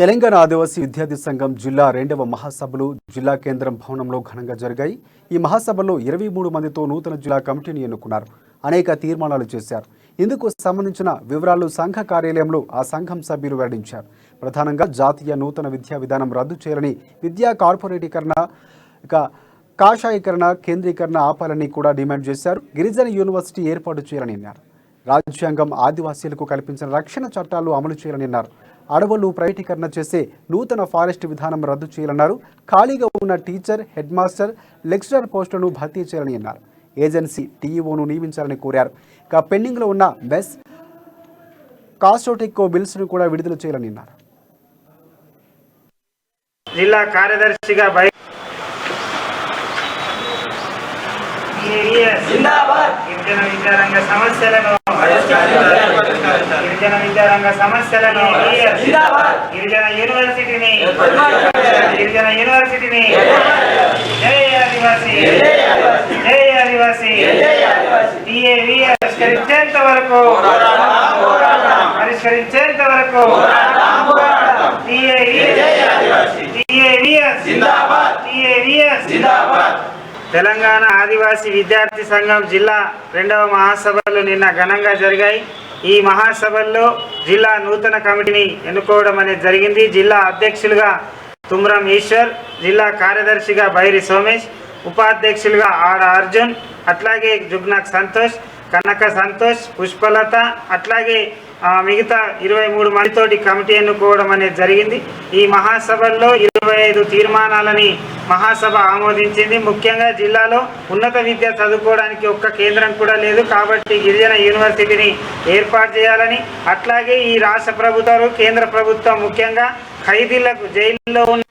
తెలంగాణ ఆదివాసీ విద్యార్థి సంఘం జిల్లా 2వ మహాసభలు జిల్లా కేంద్రం భవనంలో ఘనంగా జరిగాయి. ఈ మహాసభలో 23 మందితో నూతన జిల్లా కమిటీని ఎన్నుకున్నారు. అనేక తీర్మానాలు చేశారు. ఇందుకు సంబంధించిన వివరాలు సంఘ కార్యాలయంలో ఆ సంఘం సభ్యులు వెల్లడించారు. ప్రధానంగా జాతీయ నూతన విద్యా విధానం రద్దు చేయాలని, విద్యా కార్పొరేటీకరణ, కాషాయీకరణ, కేంద్రీకరణ ఆపాలని కూడా డిమాండ్ చేశారు. గిరిజన యూనివర్సిటీ ఏర్పాటు చేయాలని అన్నారు. రాజ్యాంగం ఆదివాసీలకు కల్పించిన రక్షణ చట్టాలు అమలు చేయాలని అన్నారు. అడవులు ప్రైవేటీకరణ చేసే నూతన ఫారెస్ట్ విధానం రద్దు చేయాలన్నారు. ఖాళీగా ఉన్న టీచర్, హెడ్ మాస్టర్, లెక్చరర్ పోస్టులను భర్తీ చేయాలని అన్నారు. ఏజెన్సీ టీఈఓను నియమించాలని కోరారు. ఇక పెండింగ్లో ఉన్న బెస్ కాస్టోటికో బిల్స్ను కూడా విడుదల చేయాలని అన్నారు. జిల్లా కార్యదర్శిగా గిరిజన విద్యారంగ సమస్యలను గిరిజన యూనివర్సిటీని జై ఆదివాసీ, జై ఆదివాసీ. పరిష్కరించేంత వరకు తెలంగాణ ఆదివాసీ విద్యార్థి సంఘం జిల్లా 2వ మహాసభలు నిన్న ఘనంగా జరిగాయి. ఈ మహాసభల్లో జిల్లా నూతన కమిటీని ఎన్నుకోవడం అనేది జరిగింది. జిల్లా అధ్యక్షులుగా తుమ్రం ఈశ్వర్, జిల్లా కార్యదర్శిగా బైరి సోమేష్, ఉపాధ్యక్షులుగా ఆడ అర్జున్, అట్లాగే జుగ్నాక్ సంతోష్, కనక సంతోష్, పుష్పలత, అట్లాగే మిగతా 23 మందితోటి కమిటీ ఎన్నుకోవడం అనేది జరిగింది. ఈ మహాసభల్లో 25 తీర్మానాలని మహాసభ ఆమోదించింది. ముఖ్యంగా జిల్లాలో ఉన్నత విద్య చదువుకోవడానికి ఒక్క కేంద్రం కూడా లేదు, కాబట్టి గిరిజన యూనివర్సిటీని ఏర్పాటు చేయాలని, అట్లాగే ఈ రాష్ట్ర ప్రభుత్వాలు, కేంద్ర ప్రభుత్వం ముఖ్యంగా ఖైదీలకు, జైల్లో ఉన్న